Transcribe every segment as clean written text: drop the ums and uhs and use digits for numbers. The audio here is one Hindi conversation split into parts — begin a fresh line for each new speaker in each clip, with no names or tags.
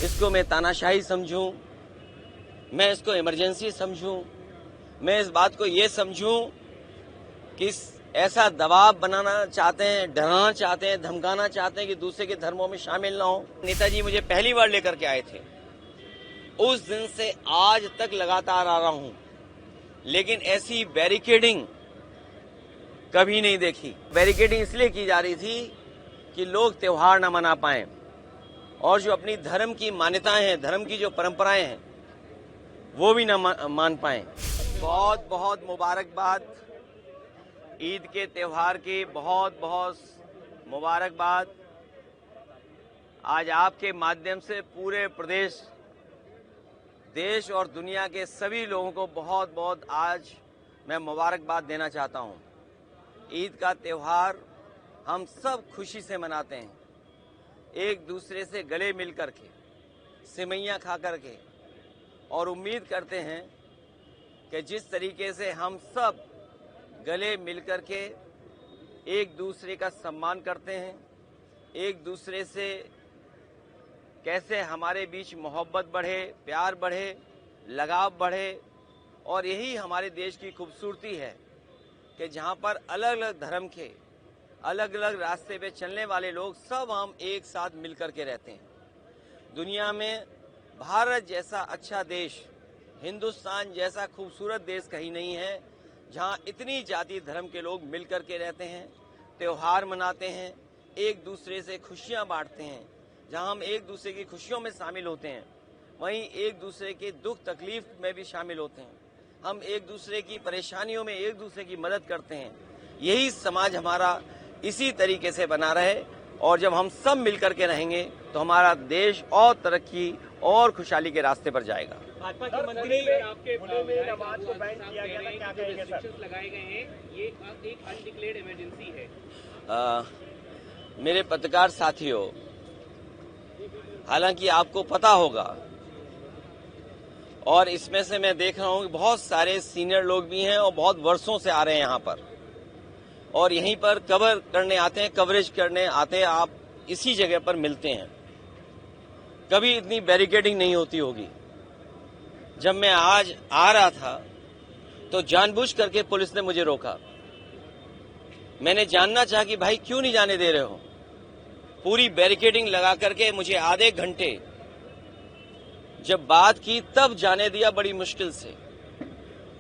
इसको मैं तानाशाही समझूं, मैं इसको इमरजेंसी समझूं, मैं इस बात को ये समझूं कि ऐसा दबाव बनाना चाहते हैं, डराना चाहते हैं, धमकाना चाहते हैं कि दूसरे के धर्मों में शामिल ना हो। नेताजी मुझे पहली बार लेकर के आए थे, उस दिन से आज तक लगातार आ रहा हूं, लेकिन ऐसी बैरिकेडिंग कभी नहीं देखी। बैरिकेडिंग इसलिए की जा रही थी कि लोग त्योहार न मना पाएं और जो अपनी धर्म की मान्यताएं हैं, धर्म की जो परंपराएं हैं, वो भी न मान पाएं। बहुत बहुत मुबारकबाद, ईद के त्योहार की बहुत बहुत मुबारकबाद। आज आपके माध्यम से पूरे प्रदेश, देश और दुनिया के सभी लोगों को बहुत बहुत आज मैं मुबारकबाद देना चाहता हूं। ईद का त्योहार हम सब खुशी से मनाते हैं, एक दूसरे से गले मिल करके, सिवैयां खा करके, और उम्मीद करते हैं कि जिस तरीके से हम सब गले मिल करके एक दूसरे का सम्मान करते हैं, एक दूसरे से कैसे हमारे बीच मोहब्बत बढ़े, प्यार बढ़े, लगाव बढ़े, और यही हमारे देश की खूबसूरती है कि जहां पर अलग अलग धर्म के, अलग अलग रास्ते पे चलने वाले लोग सब हम एक साथ मिलकर के रहते हैं। दुनिया में भारत जैसा अच्छा देश, हिंदुस्तान जैसा खूबसूरत देश कहीं नहीं है जहां इतनी जाति धर्म के लोग मिलकर के रहते हैं, त्योहार मनाते हैं, एक दूसरे से खुशियां बांटते हैं। जहां हम एक दूसरे की खुशियों में शामिल होते हैं, वहीं एक दूसरे के दुख तकलीफ में भी शामिल होते हैं। हम एक दूसरे की परेशानियों में एक दूसरे की मदद करते हैं। यही समाज हमारा इसी तरीके से बना रहे, और जब हम सब मिलकर के रहेंगे तो हमारा देश और तरक्की और खुशहाली के रास्ते पर जाएगा।
भाजपा के मंत्री आपके नमाज को बैन किया गया था, क्या कहेंगे सर? लगाए गए हैं, ये एक अनडिक्लेयर्ड इमरजेंसी है।
मेरे पत्रकार साथियों, हालांकि आपको पता होगा, और इसमें से मैं देख रहा हूं कि बहुत सारे सीनियर लोग भी हैं और बहुत वर्षों से आ रहे हैं यहां पर, और यहीं पर कवर करने आते हैं, कवरेज करने आते हैं। आप इसी जगह पर मिलते हैं। कभी इतनी बैरिकेडिंग नहीं होती होगी। जब मैं आज आ रहा था तो जानबूझ करके पुलिस ने मुझे रोका। मैंने जानना चाहा कि भाई क्यों नहीं जाने दे रहे हो। पूरी बैरिकेडिंग लगा करके मुझे आधे घंटे जब बात की तब जाने दिया, बड़ी मुश्किल से,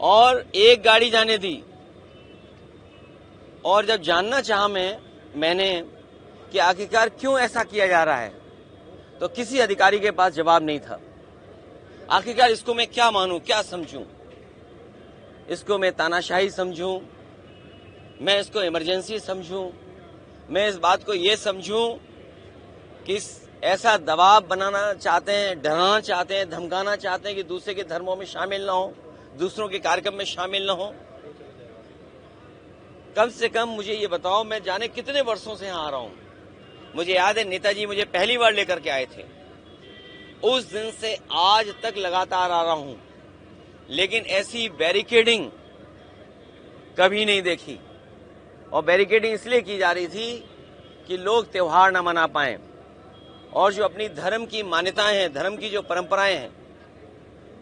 और एक गाड़ी जाने दी। और जब जानना चाहा मैंने कि आखिरकार क्यों ऐसा किया जा रहा है, तो किसी अधिकारी के पास जवाब नहीं था। आखिरकार इसको मैं क्या मानूं, क्या समझूं? इसको मैं तानाशाही समझूं, मैं इसको इमरजेंसी समझूं, मैं इस बात को ये समझूं कि ऐसा दबाव बनाना चाहते हैं, डराना चाहते हैं, धमकाना चाहते हैं कि दूसरे के धर्मों में शामिल ना हो, दूसरों के कार्यक्रम में शामिल ना हो। कम से कम मुझे ये बताओ, मैं जाने कितने वर्षों से यहाँ आ रहा हूँ। मुझे याद है नेताजी मुझे पहली बार लेकर के आए थे, उस दिन से आज तक लगातार आ रहा हूं, लेकिन ऐसी बैरिकेडिंग कभी नहीं देखी। और बैरिकेडिंग इसलिए की जा रही थी कि लोग त्योहार न मना पाएं और जो अपनी धर्म की मान्यताएं हैं, धर्म की जो परंपराएं हैं,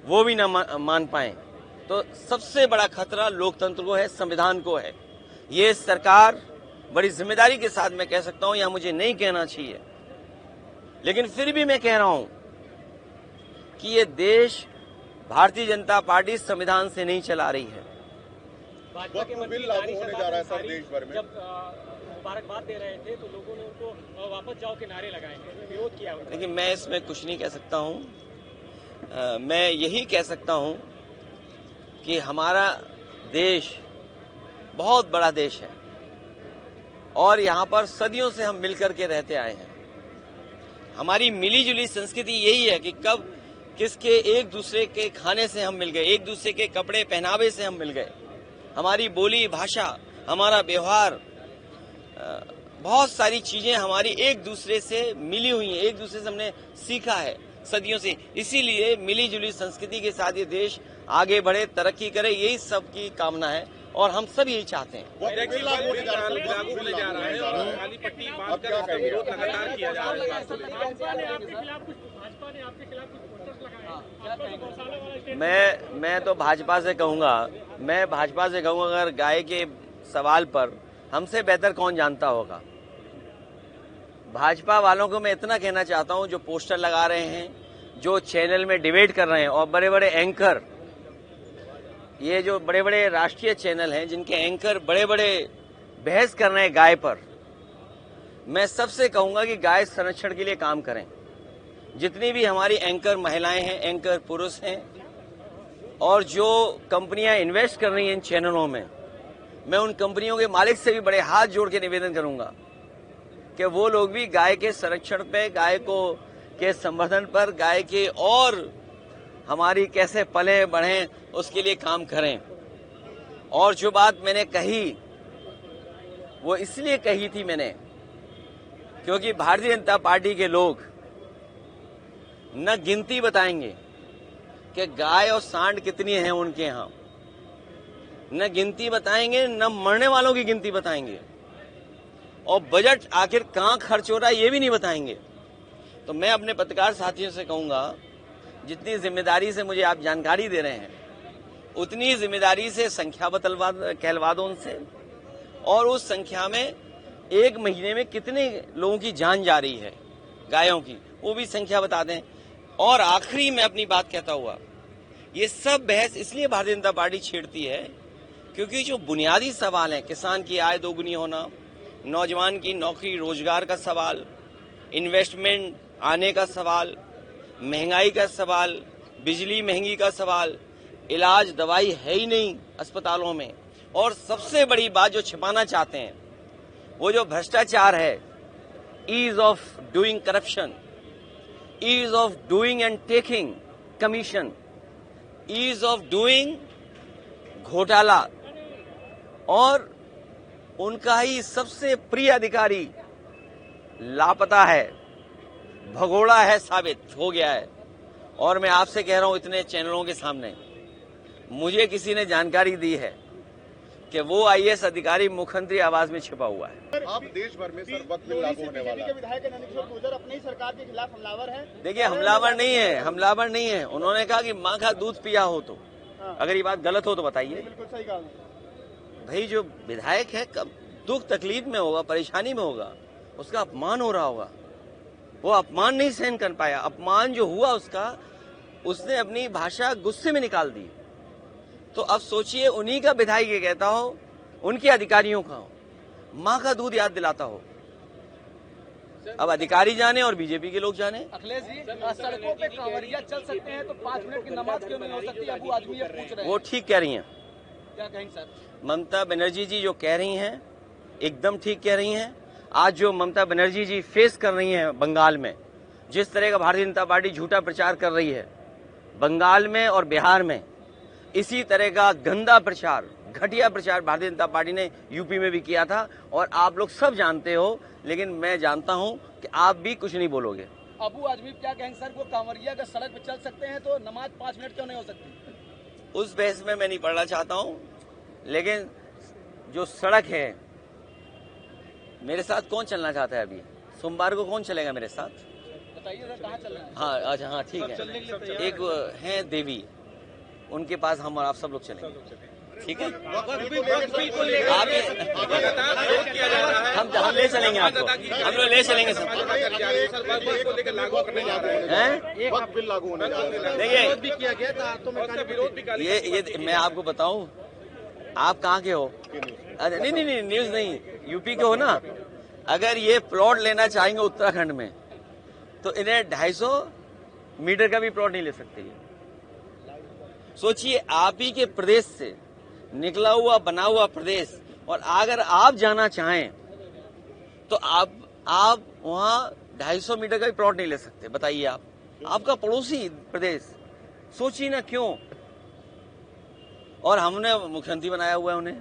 वो भी न मान पाएं। तो सबसे बड़ा खतरा लोकतंत्र को है, संविधान को है। ये सरकार बड़ी जिम्मेदारी के साथ मैं कह सकता हूं, या मुझे नहीं कहना चाहिए, लेकिन फिर भी मैं कह रहा हूं कि ये देश भारतीय जनता पार्टी संविधान से नहीं चला रही है।
भाजपा के मंत्री लागू होने जा रहा है सर देश भर में। जब मुबारकबाद दे रहे थे तो लोगों ने उनको वापस जाओ के नारे लगाए हैं, विरोध किया।
लेकिन मैं इसमें कुछ नहीं कह सकता हूं। मैं यही कह सकता हूं कि हमारा देश बहुत बड़ा देश है, और यहाँ पर सदियों से हम मिलकर के रहते आए हैं। हमारी मिली जुली संस्कृति यही है कि कब किसके एक दूसरे के खाने से हम मिल गए, एक दूसरे के कपड़े पहनावे से हम मिल गए। हमारी बोली भाषा, हमारा व्यवहार, बहुत सारी चीजें हमारी एक दूसरे से मिली हुई हैं, एक दूसरे से हमने सीखा है सदियों से। इसीलिए मिली जुली संस्कृति के साथ ये देश आगे बढ़े, तरक्की करे, यही सबकी कामना है। और हम सब यही चाहते हैं।
लागू होने जा रहा है और काली पट्टी बांधकर विरोध लगातार किया जा रहा है।
भाजपा ने आपके खिलाफ कुछ पोस्टर्स लगाए।
मैं तो भाजपा से कहूंगा, अगर गाय के सवाल पर हमसे बेहतर कौन जानता होगा। भाजपा वालों को मैं इतना कहना चाहता हूं, जो पोस्टर लगा रहे हैं, जो चैनल में डिबेट कर रहे हैं, और बड़े बड़े एंकर, ये जो बड़े बड़े राष्ट्रीय चैनल हैं जिनके एंकर बड़े बड़े बहस कर रहे हैं गाय पर, मैं सबसे कहूंगा कि गाय संरक्षण के लिए काम करें। जितनी भी हमारी एंकर महिलाएं हैं, एंकर पुरुष हैं, और जो कंपनियां इन्वेस्ट कर रही हैं इन चैनलों में, मैं उन कंपनियों के मालिक से भी बड़े हाथ जोड़ के निवेदन करूंगा कि वो लोग भी गाय के संरक्षण पे, गाय को के संवर्धन पर, गाय के और हमारी कैसे पले बढ़े उसके लिए काम करें। और जो बात मैंने कही वो इसलिए कही थी मैंने, क्योंकि भारतीय जनता पार्टी के लोग न गिनती बताएंगे कि गाय और सांड कितनी हैं उनके यहां, न गिनती बताएंगे, न मरने वालों की गिनती बताएंगे, और बजट आखिर कहां खर्च हो रहा है ये भी नहीं बताएंगे। तो मैं अपने पत्रकार साथियों से कहूंगा, जितनी जिम्मेदारी से मुझे आप जानकारी दे रहे हैं, उतनी जिम्मेदारी से संख्या कहलवा दो उनसे, और उस संख्या में एक महीने में कितने लोगों की जान जा रही है गायों की, वो भी संख्या बता दें। और आखिरी में अपनी बात कहता हुआ, ये सब बहस इसलिए भारतीय जनता पार्टी छेड़ती है क्योंकि जो बुनियादी सवाल है, किसान की आय दोगुनी होना, नौजवान की नौकरी रोजगार का सवाल, इन्वेस्टमेंट आने का सवाल, महंगाई का सवाल, बिजली महंगी का सवाल, इलाज दवाई है ही नहीं अस्पतालों में, और सबसे बड़ी बात जो छिपाना चाहते हैं वो जो भ्रष्टाचार है, ease of doing corruption, ease of doing and taking commission, ease of doing घोटाला, और उनका ही सबसे प्रिय अधिकारी लापता है, भगोड़ा है, साबित हो गया है। और मैं आपसे कह रहा हूं इतने चैनलों के सामने, मुझे किसी ने जानकारी दी है कि वो आईएएस अधिकारी मुख्यमंत्री आवास में छिपा हुआ है।
आप देश भर में सर वक्त लागू होने वाला है।
विधायक नंदकिशोर गुर्जर अपनी ही सरकार के खिलाफ हमलावर है।
देखिए, हमलावर नहीं है। उन्होंने कहा कि माँ का दूध पिया हो तो, अगर ये बात गलत हो तो बताइए।
बिल्कुल सही कहा
भाई, जो विधायक है कब दुख तकलीफ में होगा, परेशानी में होगा, उसका अपमान हो रहा होगा, वो अपमान नहीं सहन कर पाया। अपमान जो हुआ उसने अपनी भाषा गुस्से में निकाल दी। तो अब सोचिए, उन्हीं का विधायक ये कहता हो, उनके अधिकारियों का हो, माँ का दूध याद दिलाता हो। अब अधिकारी जाने और बीजेपी के लोग जाने।
अखिलेश जी, सड़कों पे कांवरिया चल सकते हैं तो 5 मिनट की नमाज क्यों नहीं हो सकती? अबू आदमी ये पूछ रहे हैं।
वो ठीक कह रही हैं।
क्या कहेंगे सर?
ममता बनर्जी जी जो कह रही हैं एकदम ठीक कह रही हैं। आज जो ममता बनर्जी जी फेस कर रही हैं बंगाल में, जिस तरह का भारतीय जनता पार्टी झूठा प्रचार कर रही है बंगाल में और बिहार में, इसी तरह का गंदा प्रचार, घटिया प्रचार भारतीय जनता पार्टी ने यूपी में भी किया था, और आप लोग सब जानते हो। लेकिन मैं जानता हूं कि आप भी कुछ नहीं बोलोगे।
अबू आजमी क्या कहेंगे सर? वो कांवरिया अगर सड़क पे चल सकते हैं तो नमाज 5 मिनट क्यों नहीं हो सकती?
उस बहस में मैं नहीं पढ़ना चाहता हूं, लेकिन जो सड़क है, मेरे साथ कौन चलना चाहता है? अभी सोमवार को कौन चलेगा मेरे साथ?
बताइए सर, कहाँ चल रहे हैं?
हाँ, अच्छा, हाँ, ठीक है। एक है देवी, उनके पास हम और आप सब लोग चलेंगे, ठीक है? हम ले चलेंगे आपको, हम लोग ले चलेंगे सब। ये मैं आपको बताऊं, आप कहाँ के हो? नहीं, न्यूज नहीं, यूपी के हो ना। अगर ये प्लॉट लेना चाहेंगे उत्तराखंड में तो इन्हें 250 मीटर का भी प्लॉट नहीं ले सकते। सोचिए, आप ही के प्रदेश से निकला हुआ बना हुआ प्रदेश, और अगर आप जाना चाहें तो आप वहां 250 मीटर का भी प्लॉट नहीं ले सकते। बताइए, आप आपका पड़ोसी प्रदेश, सोचिए ना क्यों। और हमने मुख्यमंत्री बनाया हुआ है उन्हें,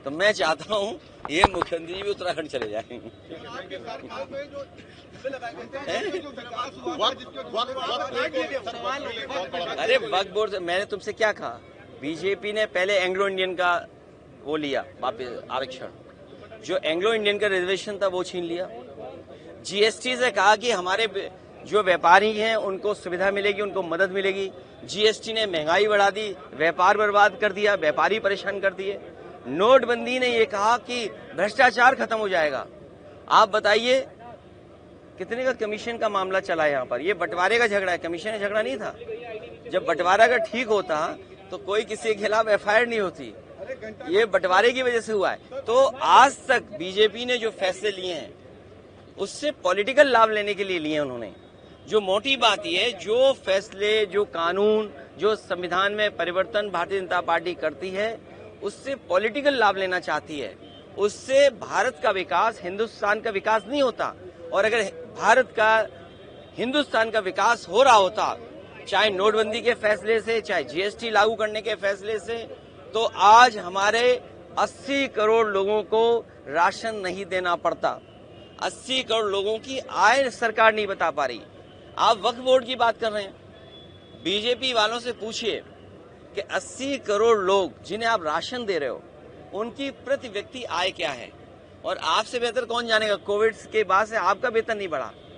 तो मैं चाहता हूं ये मुख्यमंत्री भी उत्तराखंड चले जाएंगे। अरे वक्फ बोर्ड, मैंने तुमसे क्या कहा? बीजेपी ने पहले एंग्लो इंडियन का वो लिया वापस आरक्षण, जो एंग्लो इंडियन का रिजर्वेशन था वो छीन लिया। जीएसटी से कहा कि हमारे जो व्यापारी हैं उनको सुविधा मिलेगी, उनको मदद मिलेगी। जीएसटी ने महंगाई बढ़ा दी, व्यापार बर्बाद कर दिया, व्यापारी परेशान कर दिए। नोटबंदी ने ये कहा कि भ्रष्टाचार खत्म हो जाएगा। आप बताइए कितने का कमीशन का मामला चला यहाँ पर? ये बंटवारे का झगड़ा है, कमीशन का झगड़ा नहीं था। जब बंटवारा का ठीक होता तो कोई किसी के खिलाफ एफआईआर नहीं होती, ये बंटवारे की वजह से हुआ है। तो आज तक बीजेपी ने जो फैसले लिए हैं उससे पॉलिटिकल लाभ लेने के लिए लिए उन्होंने। जो मोटी बात ये है, जो फैसले, जो कानून, जो संविधान में परिवर्तन भारतीय जनता पार्टी करती है उससे पॉलिटिकल लाभ लेना चाहती है। उससे भारत का विकास, हिंदुस्तान का विकास नहीं होता। और अगर भारत का, हिंदुस्तान का विकास हो रहा होता, चाहे नोटबंदी के फैसले से, चाहे जीएसटी लागू करने के फैसले से, तो आज हमारे 80 करोड़ लोगों को राशन नहीं देना पड़ता। 80 करोड़ लोगों की आय सरकार नहीं बता पा रही। आप वक्फ बोर्ड की बात कर रहे हैं, बीजेपी वालों से पूछिए कि 80 करोड़ लोग जिन्हें आप राशन दे रहे हो उनकी प्रति व्यक्ति आय क्या है। और आपसे बेहतर कौन जानेगा, कोविड के बाद से आपका वेतन नहीं बढ़ा।